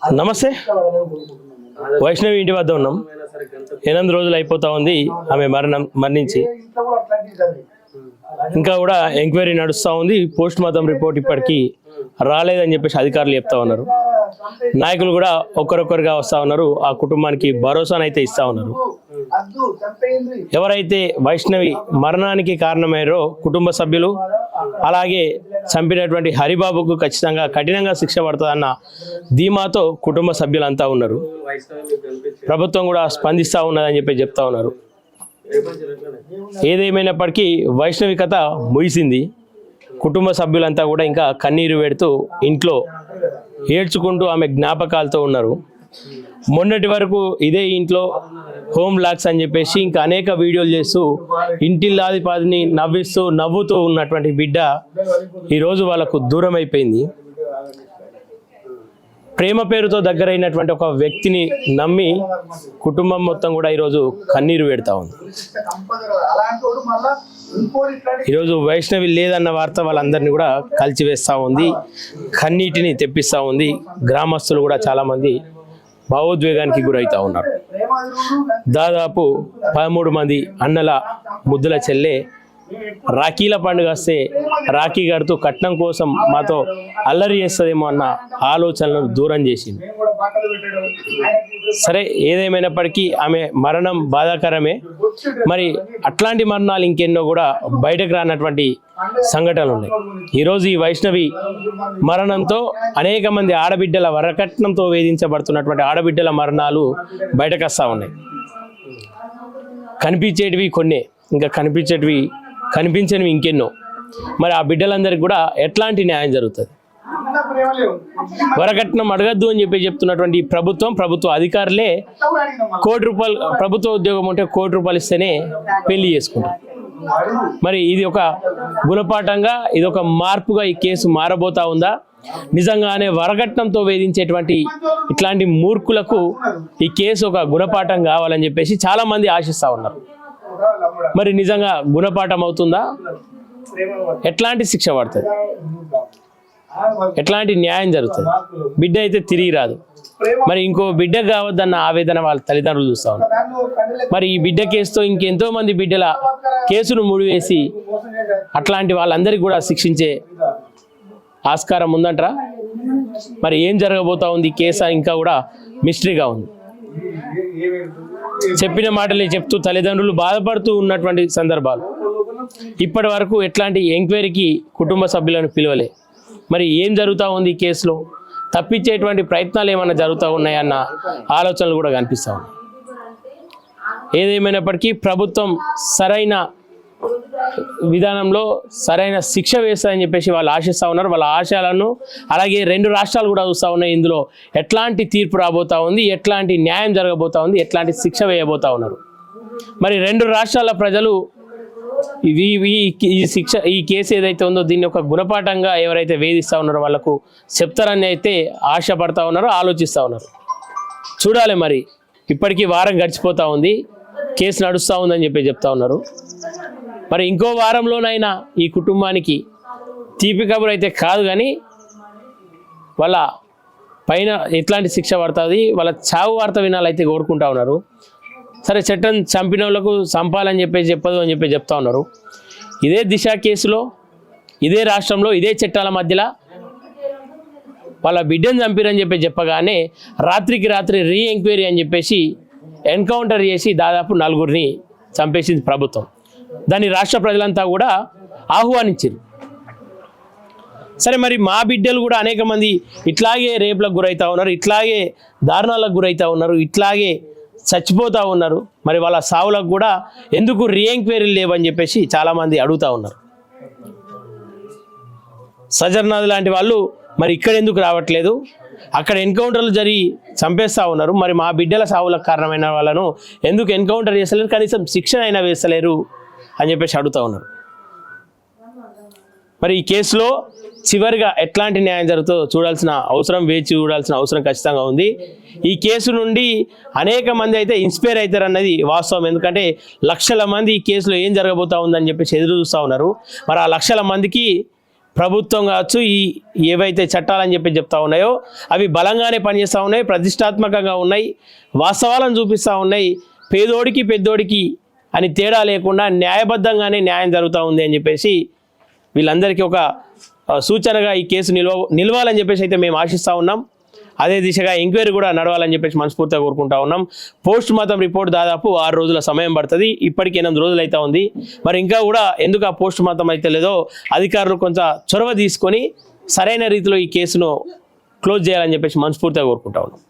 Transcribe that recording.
నమస్తే. వైష్ణవి ఇంటి వద్ద ఉన్నాం. 8 రోజులు అయిపోతా ఉంది ఆమె మరణించి. ఇంకా కూడా ఎంక్వైరీ నడుస్తూ ఉంది. పోస్ట్ మార్టం రిపోర్ట్ ఇప్పటికీ రాలేదని చెప్పేసి అధికారులు చెప్తా ఉన్నారు. నాయకులు కూడా ఒక్కరొక్కరుగా వస్తూ ఉన్నారు. ఆ కుటుంబానికి భరోసానైతే ఇస్తూ ఉన్నారు. ఎవరైతే వైష్ణవి మరణానికి కారణమయ్యారో కుటుంబ సభ్యులు, అలాగే చంపినటువంటి హరిబాబుకు ఖచ్చితంగా కఠినంగా శిక్ష పడుతుందన్న ధీమాతో కుటుంబ సభ్యులంతా ఉన్నారు. ప్రభుత్వం కూడా స్పందిస్తూ ఉన్నదని చెప్పి చెప్తా ఉన్నారు. ఏదేమైనప్పటికీ వైష్ణవి కథ ముగిసింది. కుటుంబ సభ్యులంతా కూడా ఇంకా కన్నీరు పెడుతూ ఇంట్లో ఏడ్చుకుంటూ ఆమె జ్ఞాపకాలతో ఉన్నారు. మొన్నటి వరకు ఇదే ఇంట్లో హోమ్ లాక్స్ అని చెప్పేసి ఇంకా అనేక వీడియోలు చేస్తూ ఇంటిల్లాదిపాదిని నవ్వుతూ ఉన్నటువంటి బిడ్డ ఈరోజు వాళ్ళకు దూరం అయిపోయింది. ప్రేమ పేరుతో దగ్గరైనటువంటి ఒక వ్యక్తిని నమ్మి కుటుంబం మొత్తం కూడా ఈరోజు కన్నీరు పెడతా ఉంది. ఈరోజు వైష్ణవి లేదన్న వార్త వాళ్ళందరినీ కూడా కలిచివేస్తూ ఉంది, కన్నీటిని తెప్పిస్తూ ఉంది. గ్రామస్తులు కూడా చాలామంది భావోద్వేగానికి గురవుతూ ఉన్నారు. దాదాపు 13 మంది అన్నల ముద్దుల చెల్లె రాఖీల పండుగ వస్తే రాఖీ కడుతూ కట్నం కోసం మాతో అల్లరి చేస్తుందేమో అన్న ఆలోచనలను దూరం చేసింది. సరే, ఏదేమైనప్పటికీ ఆమె మరణం బాధాకరమే. మరి అట్లాంటి మరణాలు ఇంకెన్నో కూడా బయటకు రానటువంటి సంఘటనలు ఉన్నాయి. ఈరోజు ఈ వైష్ణవి మరణంతో అనేక మంది ఆడబిడ్డల వరకట్నంతో వేధించబడుతున్నటువంటి ఆడబిడ్డల మరణాలు బయటకు వస్తూ ఉన్నాయి. కనిపించేటివి కొన్నే, ఇంకా కనిపించనివి ఇంకెన్నో. మరి ఆ బిడ్డలందరికీ కూడా ఎట్లాంటి న్యాయం జరుగుతుంది? వరకట్నం అడగద్దు అని చెప్పి చెప్తున్నటువంటి ప్రభుత్వ అధికారులే ₹1,00,00,000 ప్రభుత్వ ఉద్యోగం ఉంటే ₹1,00,00,000 ఇస్తేనే పెళ్లి చేసుకుంటారు. మరి ఇది ఒక గుణపాఠంగా, ఇది ఒక మార్పుగా ఈ కేసు మారబోతా ఉందా? నిజంగానే వరకట్నంతో వేధించేటువంటి ఇట్లాంటి మూర్ఖులకు ఈ కేసు ఒక గుణపాఠం కావాలని చెప్పేసి చాలా మంది ఆశిస్తూ ఉన్నారు. మరి నిజంగా గుణపాఠం అవుతుందా? ఎట్లాంటి శిక్ష పడుతుంది? ఎట్లాంటి న్యాయం జరుగుతుంది? బిడ్డ అయితే తిరిగి రాదు. మరి ఇంకో బిడ్డ కావద్దన్న ఆవేదన వాళ్ళ తల్లిదండ్రులు చూస్తూ ఉన్నారు. మరి ఈ బిడ్డ కేసుతో ఇంకెంతో మంది బిడ్డల కేసును ముడివేసి అట్లాంటి వాళ్ళందరికీ కూడా శిక్షించే ఆస్కారం ఉందంటారా? మరి ఏం జరగబోతా ఉంది? కేసు ఇంకా కూడా మిస్టరీగా ఉంది. చెప్పిన మాటలే చెప్తూ తల్లిదండ్రులు బాధపడుతూ ఉన్నటువంటి సందర్భాలు. ఇప్పటి వరకు ఎట్లాంటి ఎంక్వైరీకి కుటుంబ సభ్యులను పిలవలే. మరి ఏం జరుగుతూ ఉంది ఈ కేసులో? తప్పించేటువంటి ప్రయత్నాలు ఏమైనా జరుగుతూ ఉన్నాయన్న ఆలోచనలు కూడా కనిపిస్తూ ఉన్నాయి. ఏదేమైనప్పటికీ ప్రభుత్వం సరైన విధానంలో సరైన శిక్ష వేస్తారని చెప్పేసి వాళ్ళు ఆశిస్తూ ఉన్నారు. వాళ్ళ ఆశయాలను అలాగే 2 రాష్ట్రాలు కూడా చూస్తూ ఉన్నాయి. ఇందులో ఎట్లాంటి తీర్పు రాబోతా ఉంది, ఎట్లాంటి న్యాయం జరగబోతా ఉంది, ఎట్లాంటి శిక్ష వేయబోతా ఉన్నారు. మరి 2 రాష్ట్రాల ప్రజలు ఈ కేసు ఏదైతే ఉందో దీన్ని ఒక గుణపాఠంగా ఎవరైతే వేధిస్తూ ఉన్నారో వాళ్ళకు చెప్తారని అయితే ఆశపడతా ఉన్నారు, ఆలోచిస్తూ ఉన్నారు. చూడాలి. మరి ఇప్పటికీ వారం గడిచిపోతూ ఉంది, కేసు నడుస్తూ ఉందని చెప్పి చెప్తా ఉన్నారు. మరి ఇంకో వారంలోనైనా ఈ కుటుంబానికి తీపి కబురు అయితే కాదు, కానీ వాళ్ళ పైన ఎట్లాంటి శిక్ష పడుతుంది, వాళ్ళ చావు వార్త వినాలైతే కోరుకుంటా ఉన్నారు. సరే, చట్టం చంపిన వాళ్ళకు చంపాలని చెప్పదు అని చెప్పి చెప్తా ఉన్నారు. ఇదే దిశ కేసులో ఇదే రాష్ట్రంలో ఇదే చట్టాల మధ్యలో వాళ్ళ బిడ్డను చంపిరని చెప్పగానే రాత్రికి రాత్రి ఎంక్వైరీ అని చెప్పేసి ఎన్కౌంటర్ చేసి దాదాపు 4గురిని చంపేసింది ప్రభుత్వం. దాన్ని రాష్ట్ర ప్రజలంతా కూడా ఆహ్వానించారు. సరే, మరి మా బిడ్డలు కూడా అనేక మంది ఇట్లాగే రేపులకు గురవుతూ ఉన్నారు, ఇట్లాగే దారుణాలకు గురవుతూ ఉన్నారు, ఇట్లాగే చచ్చిపోతూ ఉన్నారు. మరి వాళ్ళ సావులకు కూడా ఎందుకు ఎంక్వైరీలు లేవని చెప్పేసి చాలామంది అడుగుతూ ఉన్నారు. సజర్నాథ్ లాంటి వాళ్ళు మరి ఇక్కడ ఎందుకు రావట్లేదు? అక్కడ ఎన్కౌంటర్లు జరిగి చంపేస్తూ ఉన్నారు. మరి మా బిడ్డల సావులకు కారణమైన వాళ్ళను ఎందుకు ఎన్కౌంటర్ చేస్తలేరు, కనీసం శిక్షణ అయినా వేస్తలేరు అని చెప్పేసి అడుగుతూ ఉన్నారు. మరి ఈ కేసులో చివరిగా ఎట్లాంటి న్యాయం జరుగుతుందో వేచి చూడాల్సిన అవసరం ఖచ్చితంగా ఉంది. ఈ కేసు నుండి అనేక మంది అయితే ఇన్స్పైర్ అవుతారు అన్నది వాస్తవం. ఎందుకంటే లక్షల మంది ఈ కేసులో ఏం జరగబోతా ఉందని చెప్పేసి ఎదురు చూస్తూ ఉన్నారు. మరి ఆ లక్షల మందికి ప్రభుత్వం కావచ్చు ఈ ఏవైతే చట్టాలని చెప్పి చెప్తా ఉన్నాయో అవి బలంగానే పనిచేస్తూ ఉన్నాయి, ప్రతిష్టాత్మకంగా ఉన్నాయి, వాస్తవాలను చూపిస్తూ ఉన్నాయి. పేదోడికి పెద్దోడికి అని తేడా లేకుండా న్యాయబద్ధంగానే న్యాయం జరుగుతూ ఉంది అని చెప్పేసి వీళ్ళందరికీ ఒక సూచనగా ఈ కేసు నిలవాలని చెప్పేసి అయితే మేము ఆశిస్తూ ఉన్నాం. అదే దిశగా ఎంక్వైరీ కూడా నడవాలని చెప్పేసి మనస్ఫూర్తిగా కోరుకుంటా ఉన్నాం. పోస్ట్ మార్టం రిపోర్ట్ దాదాపు 6 రోజుల సమయం పడుతుంది, ఇప్పటికి 8 రోజులు అయితే ఉంది. మరి ఇంకా కూడా ఎందుకు ఆ పోస్ట్ మార్టం అయితే లేదో అధికారులు కొంచెం చొరవ తీసుకొని సరైన రీతిలో ఈ కేసును క్లోజ్ చేయాలని చెప్పేసి మనస్ఫూర్తిగా కోరుకుంటా ఉన్నాం.